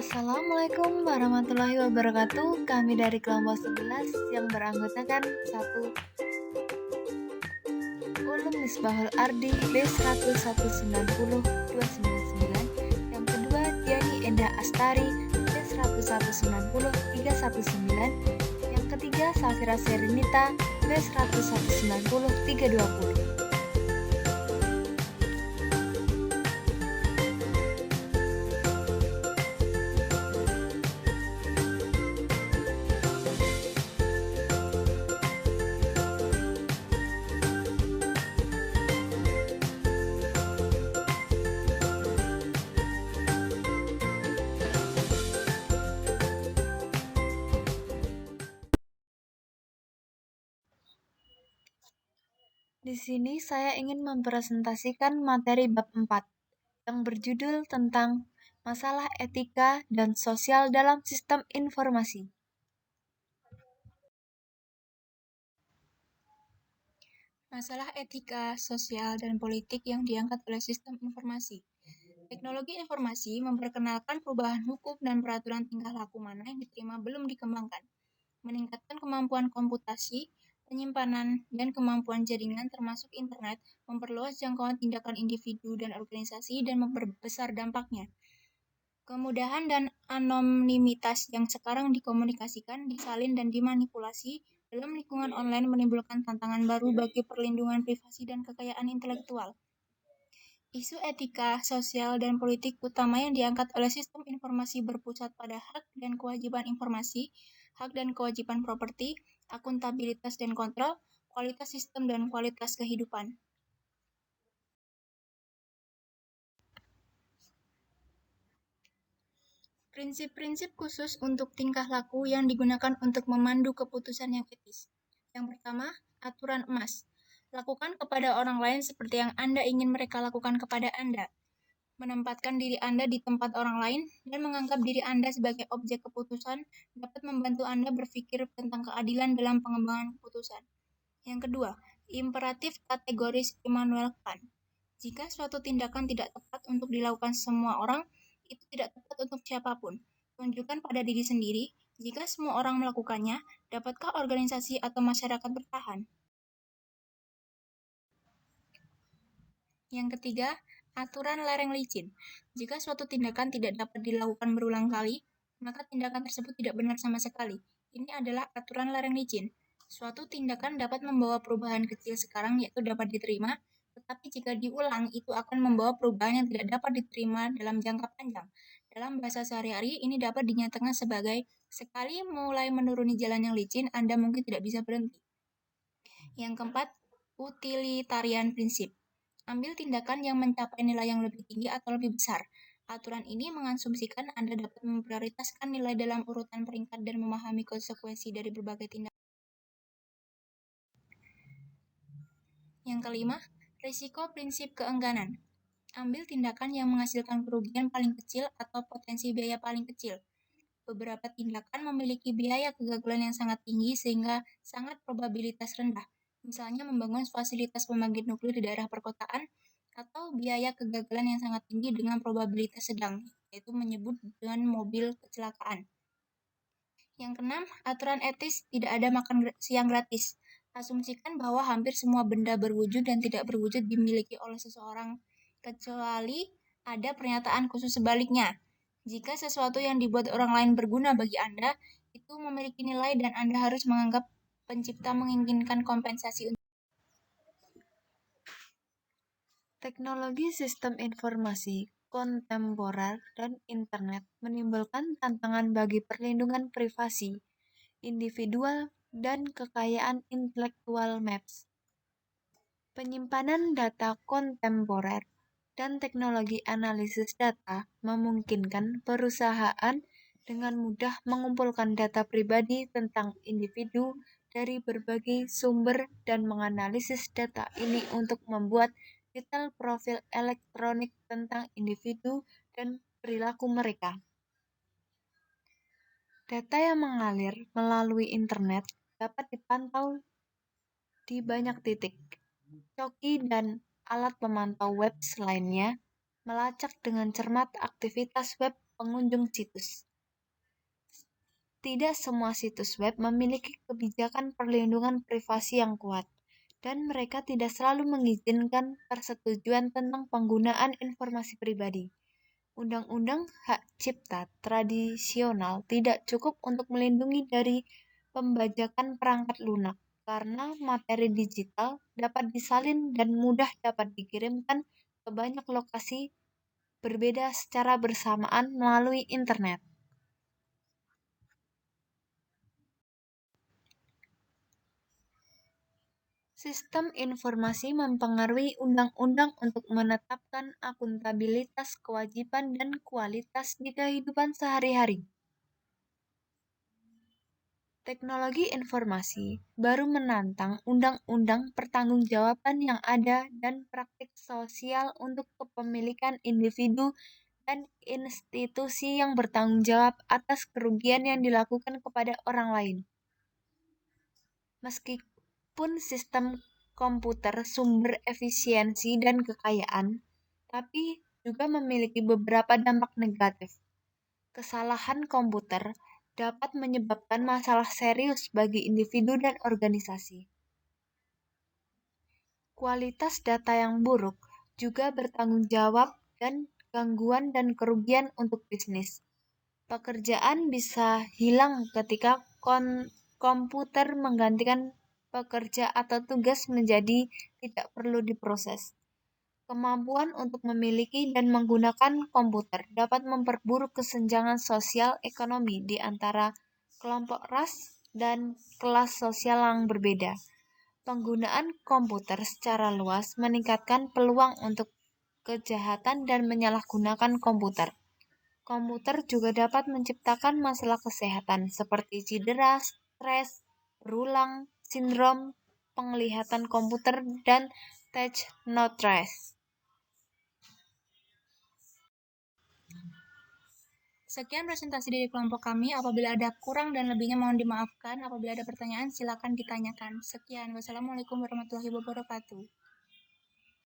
Assalamualaikum warahmatullahi wabarakatuh. Kami dari kelompok 11 yang beranggotakan 1. Ulum Misbahul Ardi B10190-299. Yang kedua Diani Enda Astari B1190319. Yang ketiga Safira Serinita B1190320. Di sini saya ingin mempresentasikan materi bab 4 yang berjudul tentang masalah etika dan sosial dalam sistem informasi. Masalah etika, sosial, dan politik yang diangkat oleh sistem informasi. Teknologi informasi memperkenalkan perubahan hukum dan peraturan tingkah laku mana yang diterima belum dikembangkan, meningkatkan kemampuan komputasi, penyimpanan, dan kemampuan jaringan termasuk internet, memperluas jangkauan tindakan individu dan organisasi, dan memperbesar dampaknya. Kemudahan dan anonimitas yang sekarang dikomunikasikan, disalin, dan dimanipulasi dalam lingkungan online menimbulkan tantangan baru bagi perlindungan privasi dan kekayaan intelektual. Isu etika, sosial, dan politik utama yang diangkat oleh sistem informasi berpusat pada hak dan kewajiban informasi, hak dan kewajiban properti, akuntabilitas dan kontrol, kualitas sistem, dan kualitas kehidupan. Prinsip-prinsip khusus untuk tingkah laku yang digunakan untuk memandu keputusan yang etis. Yang pertama, aturan emas. Lakukan kepada orang lain seperti yang Anda ingin mereka lakukan kepada Anda. Menempatkan diri Anda di tempat orang lain dan menganggap diri Anda sebagai objek keputusan dapat membantu Anda berpikir tentang keadilan dalam pengembangan keputusan. Yang kedua, imperatif kategoris Immanuel Kant. Jika suatu tindakan tidak tepat untuk dilakukan semua orang, itu tidak tepat untuk siapapun. Tunjukkan pada diri sendiri, jika semua orang melakukannya, dapatkah organisasi atau masyarakat bertahan? Yang ketiga, aturan lereng licin. Jika suatu tindakan tidak dapat dilakukan berulang kali, maka tindakan tersebut tidak benar sama sekali. Ini adalah aturan lereng licin. Suatu tindakan dapat membawa perubahan kecil sekarang, yaitu dapat diterima, tetapi jika diulang, itu akan membawa perubahan yang tidak dapat diterima dalam jangka panjang. Dalam bahasa sehari-hari, ini dapat dinyatakan sebagai sekali mulai menuruni jalan yang licin, Anda mungkin tidak bisa berhenti. Yang keempat, utilitarian prinsip. Ambil tindakan yang mencapai nilai yang lebih tinggi atau lebih besar. Aturan ini mengasumsikan Anda dapat memprioritaskan nilai dalam urutan peringkat dan memahami konsekuensi dari berbagai tindakan. Yang kelima, risiko prinsip keengganan. Ambil tindakan yang menghasilkan kerugian paling kecil atau potensi biaya paling kecil. Beberapa tindakan memiliki biaya kegagalan yang sangat tinggi sehingga sangat probabilitas rendah. Misalnya membangun fasilitas pembangkit nuklir di daerah perkotaan, atau biaya kegagalan yang sangat tinggi dengan probabilitas sedang, yaitu menyebut dengan mobil kecelakaan. Yang keenam, aturan etis tidak ada makan siang gratis. Asumsikan bahwa hampir semua benda berwujud dan tidak berwujud dimiliki oleh seseorang, kecuali ada pernyataan khusus sebaliknya. Jika sesuatu yang dibuat orang lain berguna bagi Anda, itu memiliki nilai dan Anda harus menganggap pencipta menginginkan kompensasi untuk. Teknologi sistem informasi kontemporer dan internet menimbulkan tantangan bagi perlindungan privasi, individual, dan kekayaan intelektual maps. Penyimpanan data kontemporer dan teknologi analisis data memungkinkan perusahaan dengan mudah mengumpulkan data pribadi tentang individu dari berbagai sumber dan menganalisis data ini untuk membuat detail profil elektronik tentang individu dan perilaku mereka. Data yang mengalir melalui internet dapat dipantau di banyak titik. Coki dan alat pemantau web lainnya melacak dengan cermat aktivitas web pengunjung situs. Tidak semua situs web memiliki kebijakan perlindungan privasi yang kuat, dan mereka tidak selalu mengizinkan persetujuan tentang penggunaan informasi pribadi. Undang-undang hak cipta tradisional tidak cukup untuk melindungi dari pembajakan perangkat lunak, karena materi digital dapat disalin dan mudah dapat dikirimkan ke banyak lokasi berbeda secara bersamaan melalui internet. Sistem informasi mempengaruhi undang-undang untuk menetapkan akuntabilitas kewajiban dan kualitas di kehidupan sehari-hari. Teknologi informasi baru menantang undang-undang pertanggungjawaban yang ada dan praktik sosial untuk kepemilikan individu dan institusi yang bertanggung jawab atas kerugian yang dilakukan kepada orang lain. Meskipun sistem komputer sumber efisiensi dan kekayaan, tapi juga memiliki beberapa dampak negatif. Kesalahan komputer dapat menyebabkan masalah serius bagi individu dan organisasi. Kualitas data yang buruk juga bertanggung jawab dan gangguan dan kerugian untuk bisnis. Pekerjaan bisa hilang ketika komputer menggantikan pekerja atau tugas menjadi tidak perlu diproses. Kemampuan untuk memiliki dan menggunakan komputer dapat memperburuk kesenjangan sosial ekonomi di antara kelompok ras dan kelas sosial yang berbeda. Penggunaan komputer secara luas meningkatkan peluang untuk kejahatan dan menyalahgunakan komputer. Komputer juga dapat menciptakan masalah kesehatan seperti cedera, stres, berulang, sindrom penglihatan komputer, dan touch no trace. Sekian presentasi dari kelompok kami. Apabila ada kurang dan lebihnya mohon dimaafkan. Apabila ada pertanyaan silakan ditanyakan. Sekian. Wassalamualaikum warahmatullahi wabarakatuh.